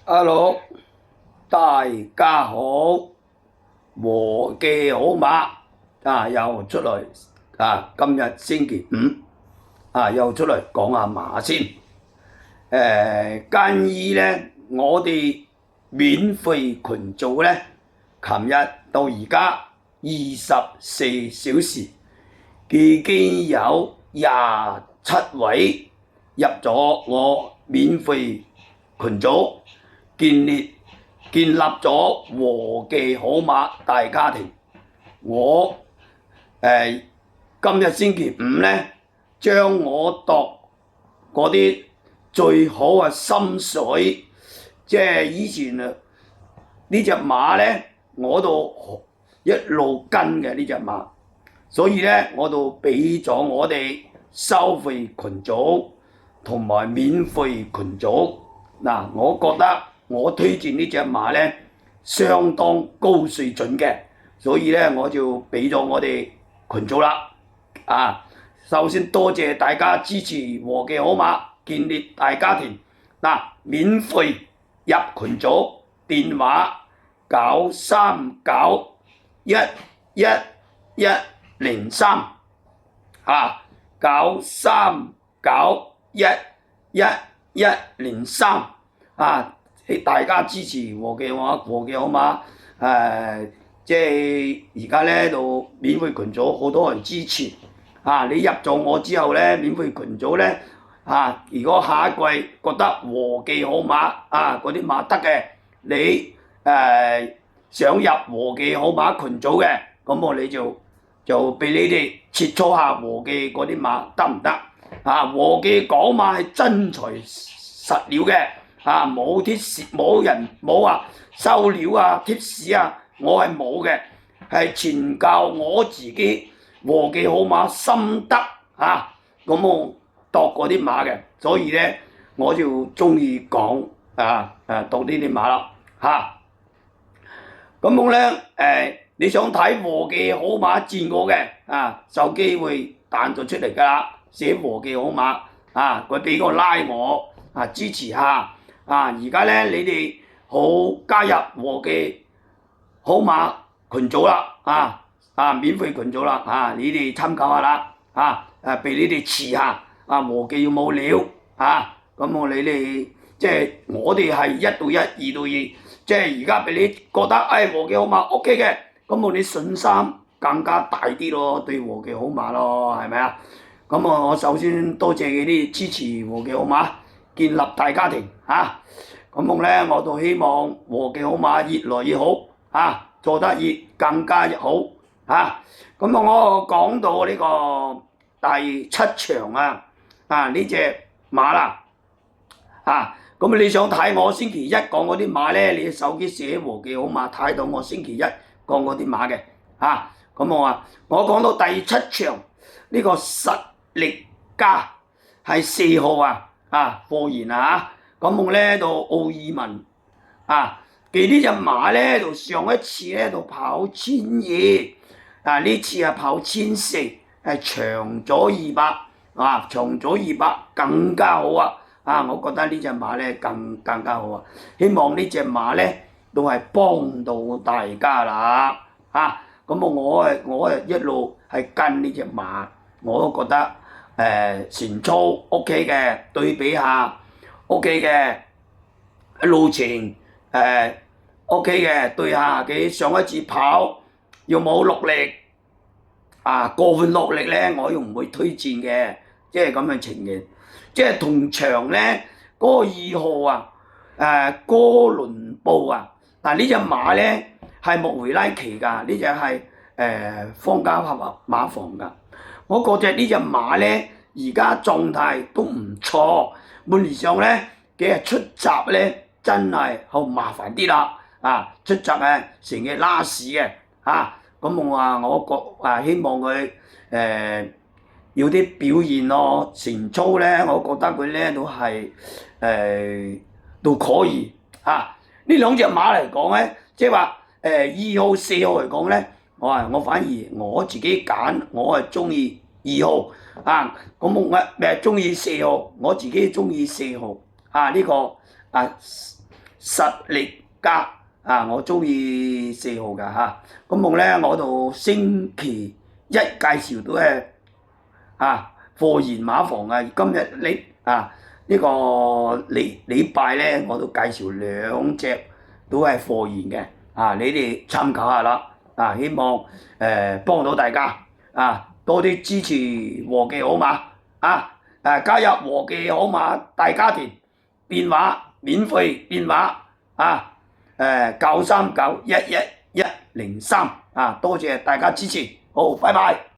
Hello，大家好，和記好馬又出嚟今日星期五又出嚟講下馬先。關於咧我哋免費群組咧，琴日到而家24小時已經有27位入咗我免費群組。建立咗和記好馬大家庭。我今日星期五咧，將我度嗰啲最好嘅心水，即係以前呢隻馬咧，我都一路跟嘅呢隻馬，所以咧我就俾咗我哋收費群組同埋免費群組。我覺得我推薦呢隻馬咧相當高水準嘅，所以咧我就俾咗我哋群組啦。首先多謝大家支持和記好馬，建立大家庭。免費入群組，電話939111103939111103。大家支持和記好馬，即係而家咧度免費群組好多人支持。你入咗我之後咧，免費群組咧如果下一季覺得和記好馬嗰啲馬得嘅，你想入和記好馬群組嘅，咁我哋就俾你哋切磋下和記嗰啲馬得唔得？和記講馬係真材實料嘅。冇貼士，冇人冇話收料貼士我係冇嘅，係全靠我自己和記好馬心得咁我度嗰啲馬嘅，所以咧我就中意講度呢啲馬啦咁我咧你想睇和記好馬戰果嘅手機會彈咗出嚟㗎啦，寫和記好馬佢俾個拉我支持下。而家咧，你哋好加入和記好馬群組啦，免費群組啦，你哋參考下啦，俾你哋試下，和記有冇料咁你哋即係我哋係1對1、2對2，即係而家俾你覺得和記好馬 OK 嘅，咁你信心更加大啲咯，對和記好馬咯，係咪啊？咁我首先多謝你啲支持和記好馬，建立大家庭咁咧我就希望和記好馬越來越好做得更加好咁我講到呢個第7場呢隻馬啦咁你想睇我星期一講嗰啲馬咧，你手機寫和記好馬睇到我星期一講嗰啲馬嘅咁我講到第7場呢個實力家係4號貨言咁我咧到奧爾文佢呢隻馬咧就上一次咧就跑1200呢次跑1400長咗200長咗200更加好我覺得呢隻馬咧更加好希望呢隻馬咧都係幫到大家啦咁我一路係跟呢隻馬，我都覺得前操 OK 嘅，對比下 OK 嘅，路程OK 嘅，對下佢上一次跑又冇落力過分落力咧，我又唔會推薦嘅，即係咁嘅情形。即係同場咧嗰個2號哥倫布呢隻馬咧係莫維拉奇㗎，呢隻係方家馬房㗎。我覺得呢隻馬咧而家狀態都唔錯，滿年上咧佢出閘咧真係好麻煩啲啦出閘成日拉屎嘅咁我希望佢要啲表現咯，前操咧我覺得佢咧都係都可以呢兩隻馬嚟講咧，即係話2號4號嚟講咧，我反而我自己揀，我係中意2號咁我中意4號，我自己中意4號呢個實力家啊，我中意4號㗎嚇。咁咧我到星期一介紹到貨源馬房啊，今日呢個禮拜咧我都介紹2隻都係貨源嘅你哋參考下啦希望幫到大家多啲支持和記好馬加入和記好馬大家庭，電話免費電話939111103多謝大家支持，好，拜拜。